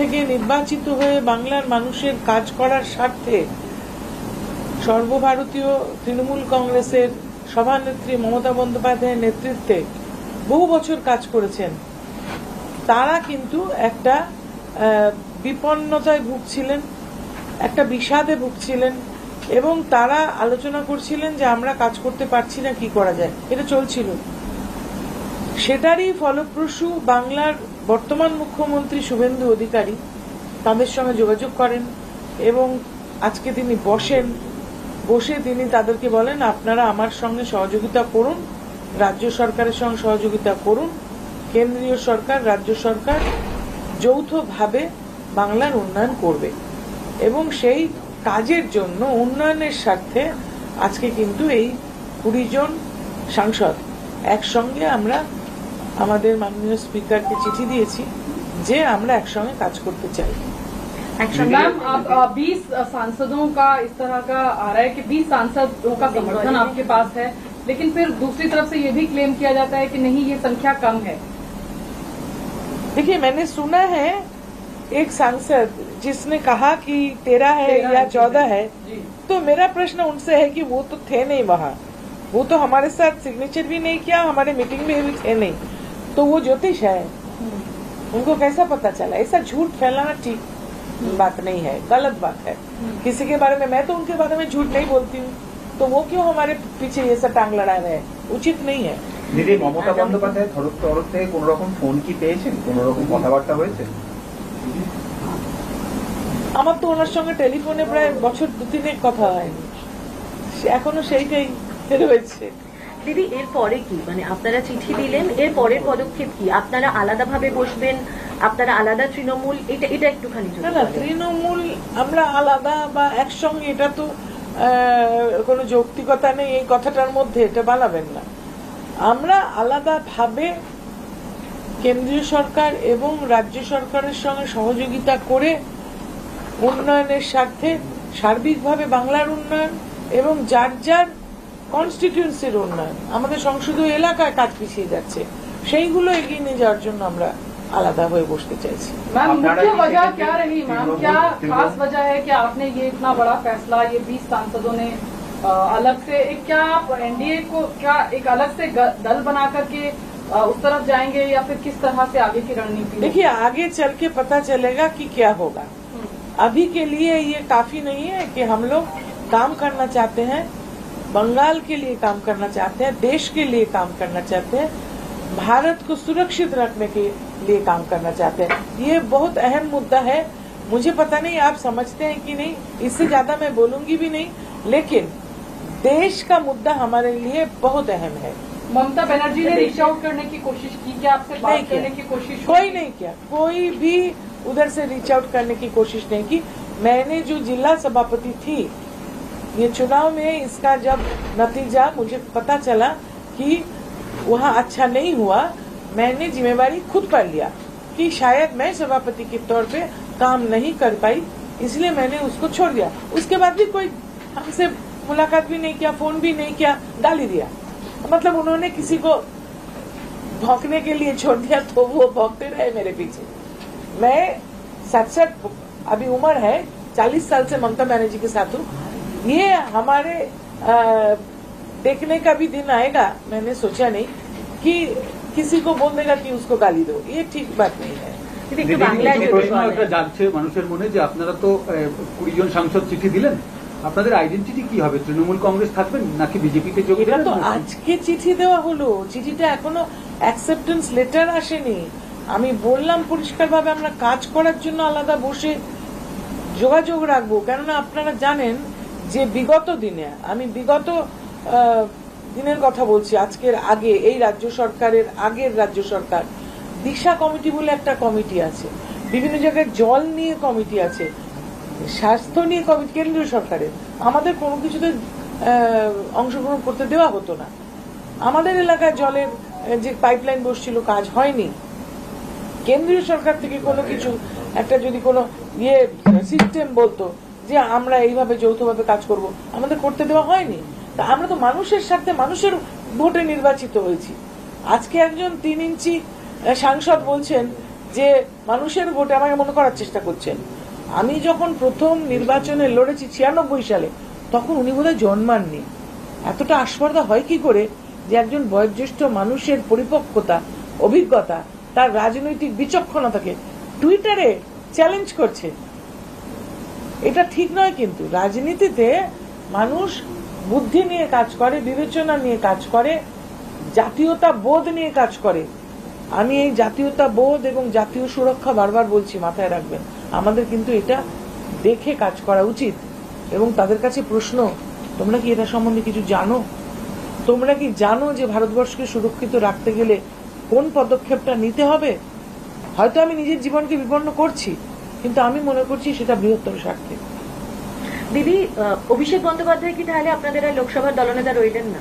থেকে নির্বাচিত হয়ে বাংলার মানুষের কাজ করার স্বার্থে সর্বভারতীয় তৃণমূল কংগ্রেসের সভানেত্রী মমতা বন্দ্যোপাধ্যায়ের নেতৃত্বে বহু বছর কাজ করেছেন। তারা কিন্তু একটা বিপন্নতায় ভুগছিলেন, একটা বিষাদে ভুগছিলেন এবং তারা আলোচনা করছিলেন যে আমরা কাজ করতে পারছি না, কি করা যায়, এটা চলছিল। সেটারই ফলপ্রসূ বাংলার বর্তমান মুখ্যমন্ত্রী শুভেন্দু অধিকারী তাদের সঙ্গে যোগাযোগ করেন এবং আজকে তিনি বসে তিনি তাদেরকে বলেন, আপনারা আমার সঙ্গে সহযোগিতা করুন, রাজ্য সরকারের সঙ্গে সহযোগিতা করুন, কেন্দ্রীয় সরকার রাজ্য সরকার যৌথভাবে বাংলার উন্নয়ন করবে। এবং সেই কাজের জন্য উন্নয়নের স্বার্থে আজকে কিন্তু এই 20 জন সাংসদ একসঙ্গে আমরা আমাদের মাননীয় স্পিকারকে চিঠি দিয়েছি যে আমরা একসঙ্গে কাজ করতে চাই। मैम, अब 20 सांसदों का इस तरह का आ रहा है कि 20 सांसदों का समर्थन आपके पास है, लेकिन फिर दूसरी तरफ से ये भी क्लेम किया जाता है कि नहीं, ये संख्या कम है। देखिए, मैंने सुना है एक सांसद जिसने कहा कि 13 है या 14 है, तो मेरा प्रश्न उनसे है कि वो तो थे नहीं वहाँ, वो तो हमारे साथ सिग्नेचर भी नहीं किया, हमारे मीटिंग में भी थे नहीं, तो वो ज्योतिष है, उनको कैसा पता चला? ऐसा झूठ फैलाना ठीक बात नहीं है, गलत बात है। किसी के बारे में, मैं तो उनके बारे में झूठ नहीं बोलती हूँ, तो वो क्यों हमारे पीछे ये सब टांग लड़ा रहे हैं? उचित नहीं है। দিদি, মমতা বন্দ্যোপাধ্যায় তরফ থেকে কোন রকম ফোন কি পেয়েছেন, কোন রকম কথাবার্তা হয়েছে? আমার তো ওনার সঙ্গে টেলিফোনে প্রায় বছর 2-3 কথা হয়নি, এখনো সেইটাই রয়েছে। দিদি, এরপরে কি, মানে আপনারা চিঠি দিলেন, এর পরের পদক্ষেপ কি? আপনারা আলাদাভাবে বসবেন, আপনারা আলাদা তৃণমূল, এটা একটুখানি না না, তৃণমূল আমরা আলাদা বা একসঙ্গে, এটা তো কোনো যৌক্তিকতা নেই এই কথাটার মধ্যে, এটা বানাবেন না। আমরা আলাদাভাবে কেন্দ্রীয় সরকার এবং রাজ্য সরকারের সঙ্গে সহযোগিতা করে উন্নয়নের স্বার্থে সার্বিকভাবে বাংলার উন্নয়ন এবং যার যার কনস্টিটিউয়েন্সির উন্নয়ন, আমাদের সংসদীয় এলাকায় কাজ পিছিয়ে যাচ্ছে, সেইগুলো এগিয়ে নিয়ে যাওয়ার জন্য আমরা আলাদা হয়ে বসতে চাইছি। मैम, मुख्य वजह क्या रही? मैम, क्या खास वजह है कि आपने ये इतना बड़ा फैसला, ये 20 सांसदों ने अलग से क्या आप एनडीए को क्या एक अलग से दल बना करके उस तरफ जाएंगे या फिर किस तरह से आगे की रणनीति? देखिए, आगे चल के पता चलेगा कि क्या होगा। अभी के लिए ये काफी नहीं है कि हम लोग काम करना चाहते हैं, बंगाल के लिए काम करना चाहते हैं, देश के लिए काम करना चाहते हैं, भारत को सुरक्षित रखने के लिए काम करना चाहते हैं। ये बहुत अहम मुद्दा है। मुझे पता नहीं आप समझते हैं कि नहीं, इससे ज्यादा मैं बोलूंगी भी नहीं, लेकिन देश का मुद्दा हमारे लिए बहुत अहम है। ममता बनर्जी ने रीच आउट करने की कोशिश की क्या? आपसे बात करने की कोशिश? कोई नहीं किया, कोई भी उधर से रीच आउट करने की कोशिश नहीं की। मैंने जो जिला सभापति थी, ये चुनाव में इसका जब नतीजा मुझे पता चला कि वहाँ अच्छा नहीं हुआ, मैंने जिम्मेवारी खुद पर लिया कि शायद मैं सभापति के तौर पे काम नहीं कर पाई, इसलिए मैंने उसको छोड़ दिया। उसके बाद भी कोई हमसे मुलाकात भी नहीं किया, फोन भी नहीं किया, गाली दिया। मतलब उन्होंने किसी को भौंकने के लिए छोड़ दिया तो वो भौंकते रहे मेरे पीछे। मैं 67 अभी उम्र है, 40 साल से ममता बनर्जी के साथ हूँ। ये हमारे देखने का भी दिन आएगा, मैंने सोचा नहीं कि किसी को बोल देगा कि उसको गाली दो, ये ठीक बात नहीं है। জানছে মানুষের মনে যে আপনারা তো 20 জন সাংসদ চিঠি দিলেন, আপনাদের আইডেন্টিটি কি হবে? তৃণমূল কংগ্রেস থাকবেন নাকি বিজেপিতে যোগ দেবেন? তো আজকে চিঠি দেওয়া হলো, চিঠিটা এখনো অ্যাকসেপ্টেন্স লেটার আসেনি। আমি বললাম পরিষ্কারভাবে আমরা কাজ করার জন্য আলাদা বসে যোগাযোগ রাখবো, কেননা আপনারা জানেন যে বিগত দিনে, আমি বিগত দিনের কথা বলছি, আজকের আগে এই রাজ্য সরকারের আগের রাজ্য সরকার দিশা কমিটি বলে একটা কমিটি আছে, বিভিন্ন জায়গায় জল নিয়ে কমিটি আছে, স্বাস্থ্য নিয়ে কমিটি কেন্দ্রীয় সরকারের, আমাদের কোনো কিছুতে অংশগ্রহণ করতে দেওয়া হতো না। আমাদের এলাকায় জলের যে পাইপলাইন বসছিল কাজ হয়নি। কেন্দ্রীয় সরকার থেকে কোনো কিছু একটা যদি কোনো সিস্টেম বলতো যে আমরা এইভাবে যৌথভাবে কাজ করব, আমাদের করতে দেওয়া হয়নি। তা আমরা তো মানুষের সাথে মানুষের ভোটে নির্বাচিত হয়েছি। আজকে একজন 3 ইঞ্চি সাংসদ বলছেন যে মানুষের ভোটে আমাকে মনে করার চেষ্টা করছেন। আমি যখন প্রথম নির্বাচনে লড়েছি 96 সালে, তখন উনি বোধহয় জন্মাননি। এতটা আস্পর্ধা হয় কি করে যে একজন বয়োজ্যেষ্ঠ মানুষের পরিপক্কতা, অভিজ্ঞতা, তার রাজনৈতিক বিচক্ষণতাকে টুইটারে চ্যালেঞ্জ করছে? এটা ঠিক নয়। কিন্তু রাজনীতিতে মানুষ বুদ্ধি নিয়ে কাজ করে, বিবেচনা নিয়ে কাজ করে, জাতীয়তা বোধ নিয়ে কাজ করে। আমি এই জাতীয়তা বোধ এবং জাতীয় সুরক্ষা বারবার বলছি, মাথায় রাখবেন। আমাদের কিন্তু এটা দেখে কাজ করা উচিত। এবং তাদের কাছে প্রশ্ন, তোমরা কি এটা সম্বন্ধে কিছু জানো? তোমরা কি জানো যে ভারতবর্ষকে সুরক্ষিত রাখতে গেলে কোন পদক্ষেপটা নিতে হবে? হয়তো আমি নিজের জীবনকে বিপন্ন করছি, কিন্তু আমি মনে করছি সেটা বৃহত্তর স্বার্থে। দিদি, অভিষেক বন্দ্যোপাধ্যায় কি তাহলে আপনাদের আর লোকসভার দলনেতা রইলেন না?